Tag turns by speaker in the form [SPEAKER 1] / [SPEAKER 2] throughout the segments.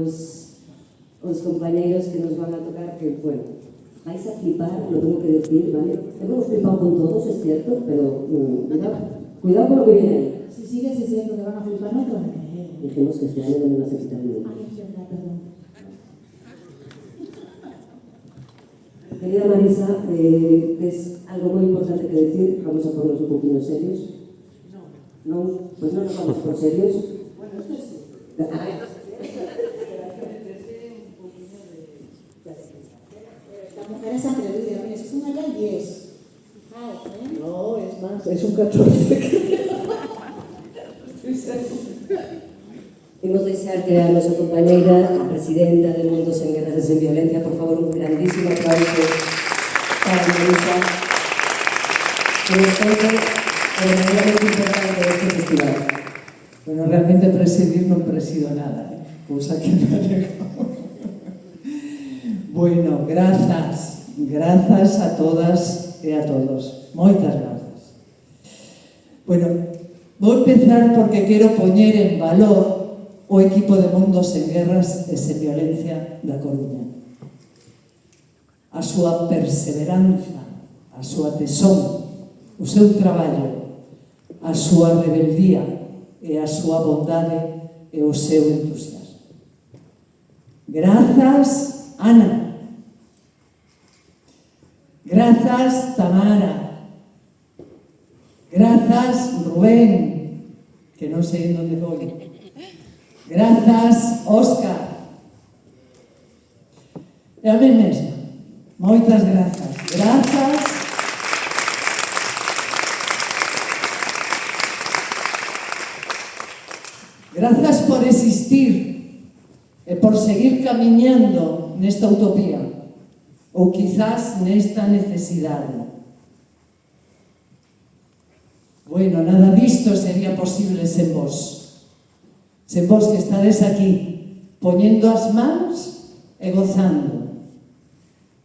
[SPEAKER 1] os compañeiros que nos van a tocar, que, bueno, vais a flipar, lo tengo que decir, ¿vale? Hemos flipado con todos, es cierto, pero cuidado con lo que viene ahí.
[SPEAKER 2] Si sigues diciendo que van a flipar, no te van a creer.
[SPEAKER 1] Dijimos que este año no me ibas a quitar el mundo.
[SPEAKER 2] Ay, es verdad, perdón.
[SPEAKER 1] Querida Marisa, es algo muy importante que decir. Vamos a ponernos un poquito serios. No, pues no nos vamos por serios.
[SPEAKER 2] Bueno, esto sí. Esta mujer es atrevida, mira, es una ya 10. Fijaos, ¿eh?
[SPEAKER 3] No, es más, es un 14.
[SPEAKER 1] Imos deixar que a nosa compañeira, a presidenta de Mundo Sen Guerras e Sen Violencia, por favor, un grandísimo aplauso para Marisa, que nos conta o verdadeiramente importante deste festival.
[SPEAKER 3] Bueno, realmente presidir non presido nada, cousa que me alegro. Bueno, grazas a todas e a todos. Moitas grazas. Bueno, vou empezar porque quero poñer en valor o equipo de Mundo Sen Guerras e Sen Violencia da Coruña. A súa perseveranza, a súa tesón, o seu traballo, a súa rebeldía e a súa bondade e o seu entusiasmo. Grazas, Ana. Grazas, Tamara. Grazas, Rubén, que non sei en onde foi. Grazas, Óscar. E a mí mesma. Moitas grazas. Grazas por existir e por seguir camiñando nesta utopía ou quizás nesta necesidade. Bueno, nada disto sería posible sen vos. Sen vos que estades aquí, poñendo as mans e gozando.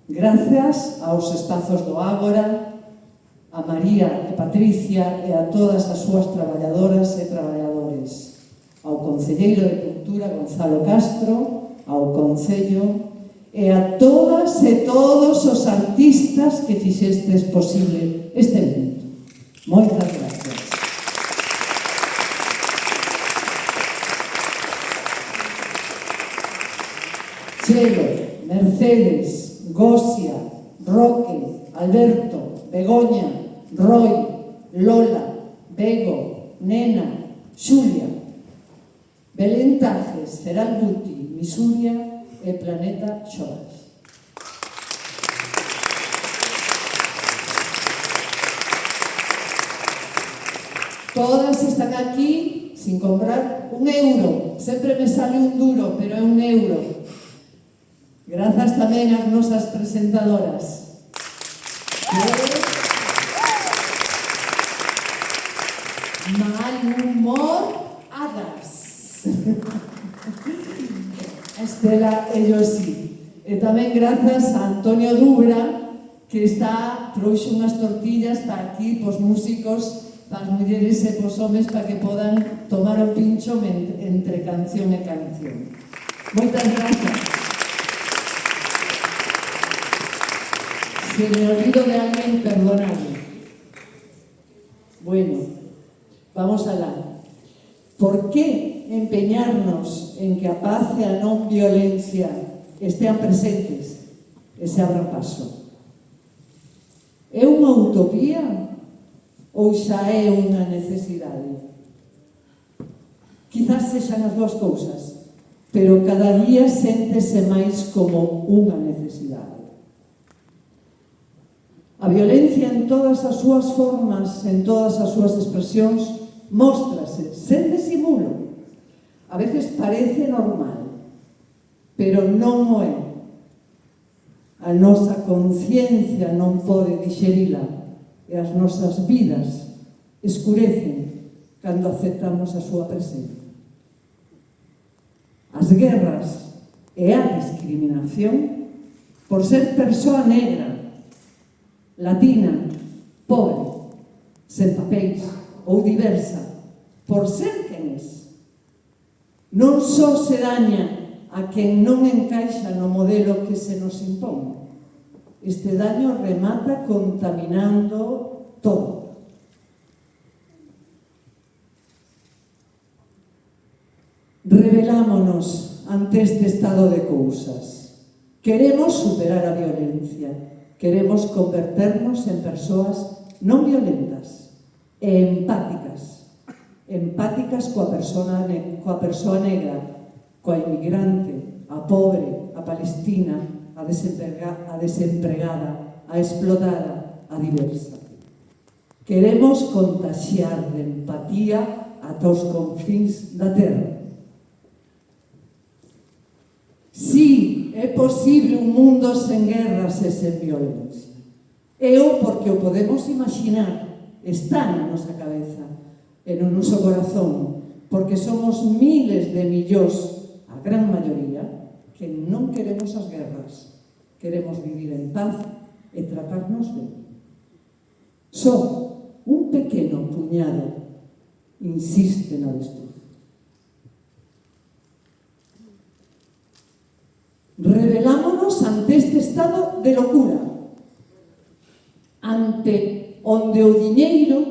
[SPEAKER 3] Gracias aos espazos do Ágora, a María e Patricia e a todas as súas traballadoras e traballadores, ao Concelleiro de Cultura Gonzalo Castro, ao Concello e a todas e todos os artistas que fixestes posible este evento. Moitas gracias. Chelo, Mercedes, Gosia, Roque, Alberto, Begoña, Roy, Lola, Bego, Nena, Xulia, Belén Tajes, Feral Guti, Misuria e Planeta Xoras. Todas están aquí sin cobrar un euro. Sempre me sale un duro, pero é un euro. Grazas tamén ás nosas presentadoras. Mal humor hadas. Estela e Josi. E tamén grazas a Antonio Dubra, que trouxe unhas tortillas para aquí, pos músicos, para as mulleres e pos homes, para que podan tomar o pincho entre canción e canción. Moitas grazas. Si me olvido de alguien, perdonadme. Bueno, vamos alá. ¿Por qué empeñarnos en que a paz e a non violencia estean presentes e se abran paso? É unha utopía ou xa é unha necesidade? Quizás sexan as dúas cousas, pero cada día séntese máis como unha necesidade. A violencia en todas as súas formas, en todas as súas expresións, móstrase sen disimulo. A veces parece normal, pero non o é. A nosa conciencia non pode dixerila e as nosas vidas escurecen cando aceptamos a súa presencia. As guerras e a discriminación por ser persoa negra, latina, pobre, sen papéis ou diversa, por ser quen es, non só se daña a quen non encaixa no modelo que se nos impón. Este daño remata contaminando todo. Rebelámonos ante este estado de cousas. Queremos superar a violencia. Queremos converternos en persoas non violentas e empáticas. Empáticas coa persoa negra, coa inmigrante, a pobre, a palestina, a desempregada, a explotada, a diversa. Queremos contaxiar de empatía ata os confíns da terra. Si é posible un mundo sen guerras e sen violencia. Eu, porque o podemos imaginar, está na nosa cabeza e no noso corazón, porque somos miles de millóns, a gran maioría, que non queremos as guerras, queremos vivir en paz e tratarnos ben. Só un pequeno puñado insiste na destrucción. Rebelámonos ante este estado de locura, ante onde o diñeiro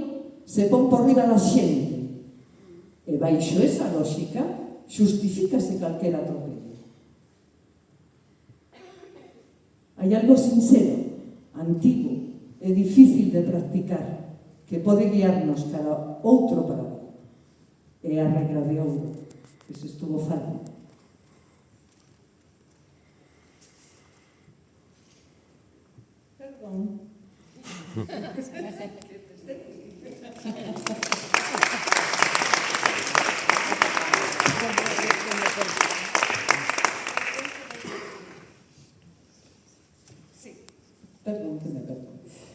[SPEAKER 3] se pon por riba da xente, e baixo esa lógica justifícase calquera atropello. Hai algo sincero, antigo e difícil de practicar que pode guiarnos cara outro prado. É a regra de ouro que se estuvo falando. Perdón.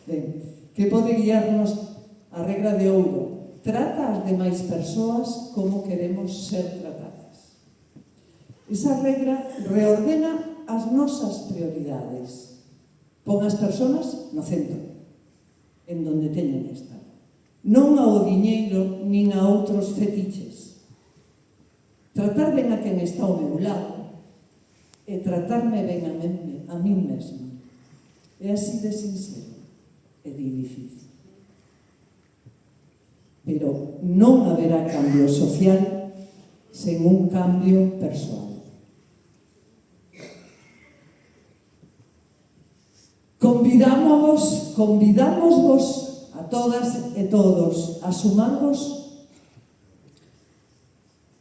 [SPEAKER 3] Ben, que pode guiarnos a regra de ouro. Trata as demais persoas como queremos ser tratadas. Esa regra reordena as nosas prioridades. Pon as persoas no centro, en donde teñen que estar. Non ao diñeiro nin a outros fetiches. Tratar ben a quen está ao meu lado e tratarme ben a min mesma. É así de sincero e de difícil. Pero non haberá cambio social sen un cambio persoal. Convidámosvos a todas e todos a sumarvos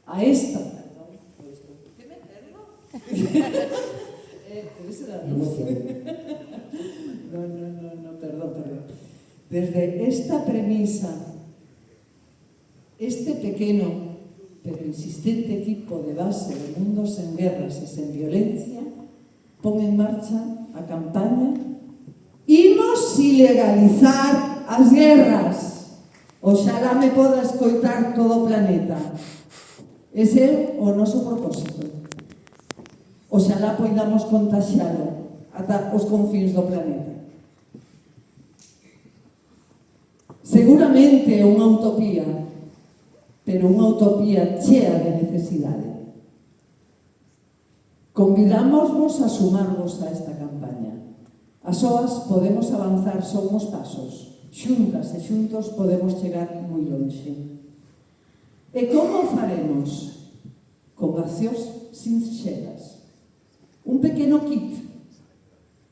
[SPEAKER 3] a esta... ¿Qué meterlo? No, perdón. Desde esta premisa, este pequeno pero insistente equipo de base de Mundos sen Guerras e sen Violencia pon en marcha a campaña Imos ilegalizar as guerras. Oxalá me poda escoitar todo o planeta. Ese é o noso propósito. Oxalá poidamos contaxialo ata os confíns do planeta. Seguramente é unha utopía, pero unha utopía chea de necesidade. Convidámosvos a sumarvos a esta campaña. A soas podemos avanzar só uns pasos. Xuntas e xuntos podemos chegar moi lonxe. E como faremos? Con accións sinxelas. Un pequeno kit,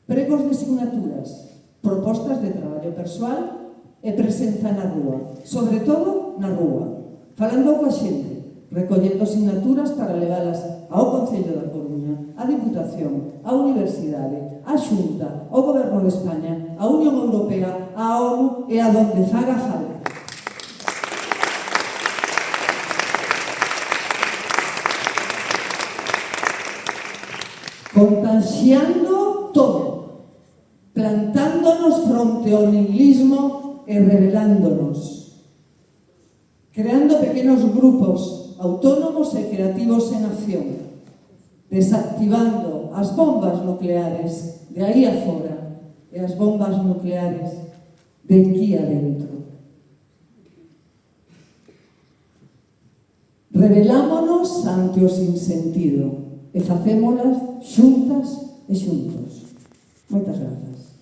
[SPEAKER 3] pregos de signaturas, propostas de traballo persoal e presenza na rúa. Sobre todo na rúa, falando coa xente, recollendo signaturas para leválas ao Concello da Coruña, á Diputación, á Universidade, á Xunta, ao Goberno de España, á Unión Europea, á ONU e a donde faga falta. Contaxiando todo, plantándonos fronte ao nihilismo e rebelándonos, creando pequenos grupos autónomos e creativos en acción, desactivando as bombas nucleares de aí afora e as bombas nucleares de aquí adentro. Rebelámonos ante o sinsentido.
[SPEAKER 4] e facémolas xuntas e xuntos. Moitas grazas.